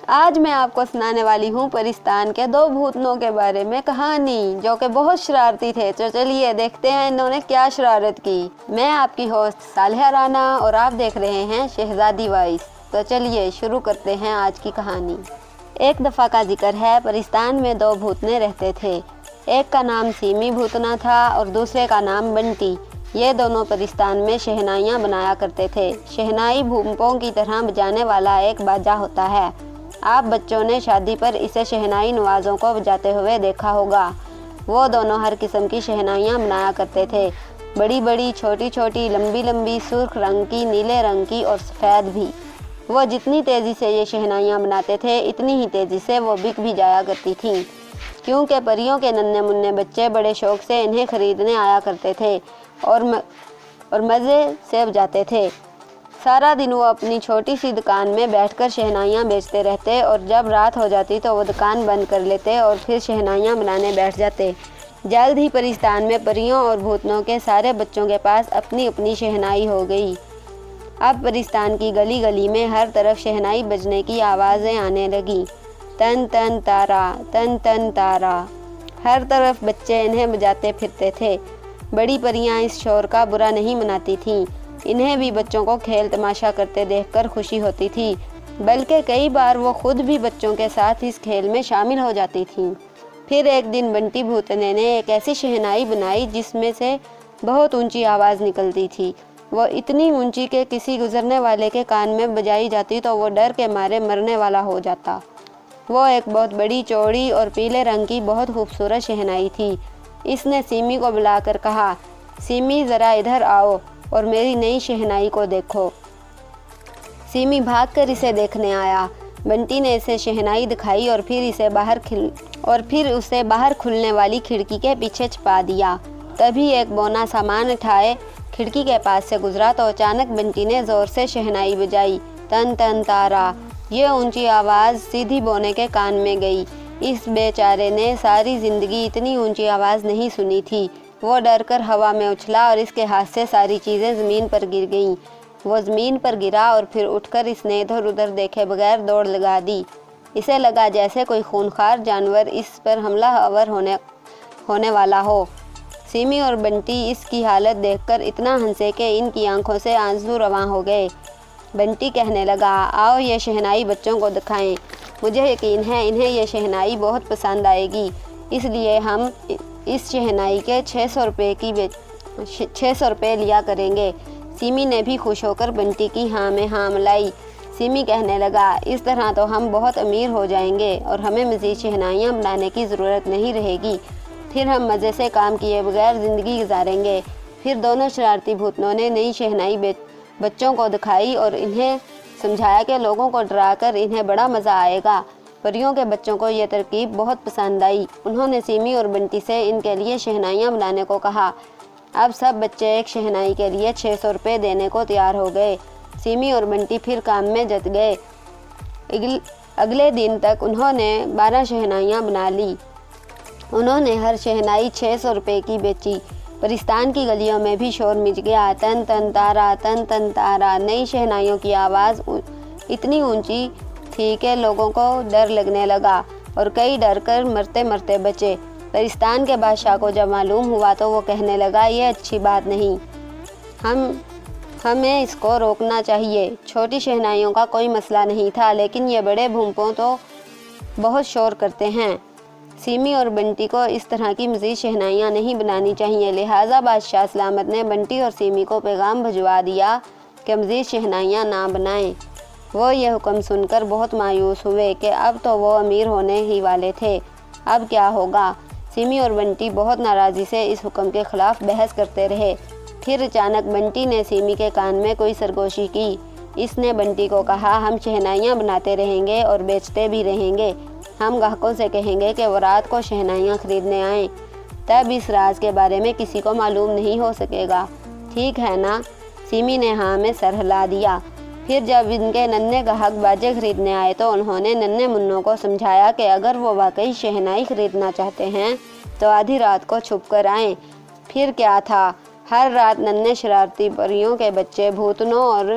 آج میں آپ کو سنانے والی ہوں پرستان کے دو بھوتنوں کے بارے میں کہانی جو کہ بہت شرارتی تھے۔ تو چلیے دیکھتے ہیں انہوں نے کیا شرارت کی۔ میں آپ کی ہوسٹ صالحہ رانا اور آپ دیکھ رہے ہیں شہزادی وائس۔ تو چلیے شروع کرتے ہیں آج کی کہانی۔ ایک دفعہ کا ذکر ہے، پرستان میں دو بھوتنے رہتے تھے۔ ایک کا نام سیمی بھوتنا تھا اور دوسرے کا نام بنٹی۔ یہ دونوں پرستان میں شہنائیاں بنایا کرتے تھے۔ شہنائی بھوپوں کی طرح بجانے والا ایک باجا ہوتا ہے۔ آپ بچوں نے شادی پر اسے شہنائی نوازوں کو بجاتے ہوئے دیکھا ہوگا۔ وہ دونوں ہر قسم کی شہنائیاں بنایا کرتے تھے، بڑی بڑی، چھوٹی چھوٹی، لمبی لمبی، سرخ رنگ کی، نیلے رنگ کی اور سفید بھی۔ وہ جتنی تیزی سے یہ شہنائیاں بناتے تھے اتنی ہی تیزی سے وہ بک بھی جایا کرتی تھیں، کیونکہ پریوں کے ننھے منھے بچے بڑے شوق سے انہیں خریدنے آیا کرتے تھے اور مزے سے بجاتے تھے۔ سارا دن وہ اپنی چھوٹی سی دکان میں بیٹھ کر شہنائیاں بیچتے رہتے اور جب رات ہو جاتی تو وہ دکان بند کر لیتے اور پھر شہنائیاں بنانے بیٹھ جاتے۔ جلد ہی پرستان میں پریوں اور بھوتنوں کے سارے بچوں کے پاس اپنی اپنی شہنائی ہو گئی۔ اب پرستان کی گلی گلی میں ہر طرف شہنائی بجنے کی آوازیں آنے لگیں۔ تن تن تارا، تن تن تارا۔ ہر طرف بچے انہیں بجاتے پھرتے تھے۔ بڑی پریاں اس شور کا برا نہیں مناتی تھیں۔ انہیں بھی بچوں کو کھیل تماشا کرتے دیکھ کر خوشی ہوتی تھی، بلکہ کئی بار وہ خود بھی بچوں کے ساتھ اس کھیل میں شامل ہو جاتی تھیں۔ پھر ایک دن بنٹی بھوتنے نے ایک ایسی شہنائی بنائی جس میں سے بہت اونچی آواز نکلتی تھی۔ وہ اتنی اونچی کہ کسی گزرنے والے کے کان میں بجائی جاتی تو وہ ڈر کے مارے مرنے والا ہو جاتا۔ وہ ایک بہت بڑی، چوڑی اور پیلے رنگ کی بہت خوبصورت شہنائی تھی۔ اس نے سیمی کو بلا کر کہا، سیمی ذرا ادھر آؤ اور میری نئی شہنائی کو دیکھو۔ سیمی بھاگ کر اسے دیکھنے آیا۔ بنٹی نے اسے شہنائی دکھائی اور پھر اسے باہر کھلنے والی کھڑکی کے پیچھے چھپا دیا۔ تبھی ایک بونا سامان اٹھائے کھڑکی کے پاس سے گزرا تو اچانک بنٹی نے زور سے شہنائی بجائی، تن تن تارا۔ یہ اونچی آواز سیدھی بونے کے کان میں گئی۔ اس بیچارے نے ساری زندگی اتنی اونچی آواز نہیں سنی تھی۔ وہ ڈر کر ہوا میں اچھلا اور اس کے ہاتھ سے ساری چیزیں زمین پر گر گئیں۔ وہ زمین پر گرا اور پھر اٹھ کر اس نے ادھر ادھر دیکھے بغیر دوڑ لگا دی۔ اسے لگا جیسے کوئی خونخوار جانور اس پر حملہ آور ہونے والا ہو۔ سیمی اور بنٹی اس کی حالت دیکھ کر اتنا ہنسے کہ ان کی آنکھوں سے آنسو رواں ہو گئے۔ بنٹی کہنے لگا، آؤ یہ شہنائی بچوں کو دکھائیں۔ مجھے یقین ہے انہیں یہ شہنائی بہت پسند آئے گی، اس لیے ہم اس شہنائی کے 600 روپے لیا کریں گے۔ سیمی نے بھی خوش ہو کر بنٹی کی ہاں میں ہاں ملائی۔ سیمی کہنے لگا، اس طرح تو ہم بہت امیر ہو جائیں گے اور ہمیں مزید شہنائیاں بنانے کی ضرورت نہیں رہے گی، پھر ہم مزے سے کام کیے بغیر زندگی گزاریں گے۔ پھر دونوں شرارتی بھوتنوں نے نئی شہنائی بچوں کو دکھائی اور انہیں سمجھایا کہ لوگوں کو ڈرا کر انہیں بڑا مزہ آئے گا۔ پریوں کے بچوں کو یہ ترکیب بہت پسند آئی۔ انہوں نے سیمی اور بنٹی سے ان کے لیے شہنائیاں بنانے کو کہا۔ اب سب بچے ایک شہنائی کے لیے 600 روپے دینے کو تیار ہو گئے۔ سیمی اور بنٹی پھر کام میں جت گئے۔ اگلے دن تک انہوں نے 12 شہنائیاں بنا لی۔ انہوں نے ہر شہنائی 600 روپے کی بیچی۔ پرستان کی گلیوں میں بھی شور مچ گیا، تن تن تارا، تن تن تارا۔ نئی شہنائیوں کی آواز اتنی اونچی تھی کہ لوگوں کو ڈر لگنے لگا اور کئی ڈر کر مرتے مرتے بچے۔ پرستان کے بادشاہ کو جب معلوم ہوا تو وہ کہنے لگا، یہ اچھی بات نہیں، ہمیں اس کو روکنا چاہیے۔ چھوٹی شہنائیوں کا کوئی مسئلہ نہیں تھا، لیکن یہ بڑے بھوپوں تو بہت شور کرتے ہیں۔ سیمی اور بنٹی کو اس طرح کی مزید شہنائیاں نہیں بنانی چاہیے، لہٰذا بادشاہ سلامت نے بنٹی اور سیمی کو پیغام بھجوا دیا کہ مزید شہنائیاں نہ بنائیں۔ وہ یہ حکم سن کر بہت مایوس ہوئے کہ اب تو وہ امیر ہونے ہی والے تھے، اب کیا ہوگا۔ سیمی اور بنٹی بہت ناراضی سے اس حکم کے خلاف بحث کرتے رہے۔ پھر اچانک بنٹی نے سیمی کے کان میں کوئی سرگوشی کی۔ اس نے بنٹی کو کہا، ہم شہنائیاں بناتے رہیں گے اور بیچتے بھی رہیں گے۔ ہم گاہکوں سے کہیں گے کہ وہ رات کو شہنائیاں خریدنے آئیں، تب اس راز کے بارے میں کسی کو معلوم نہیں ہو سکے گا، ٹھیک ہے نا؟ سیمی نے ہاں میں سر ہلا دیا۔ پھر جب ان کے ننھے گاہک باجے خریدنے آئے تو انہوں نے ننھے منوں کو سمجھایا کہ اگر وہ واقعی شہنائی خریدنا چاہتے ہیں تو آدھی رات کو چھپ کر آئیں۔ پھر کیا تھا، ہر رات ننھے شرارتی پریوں کے بچے بھوتنوں اور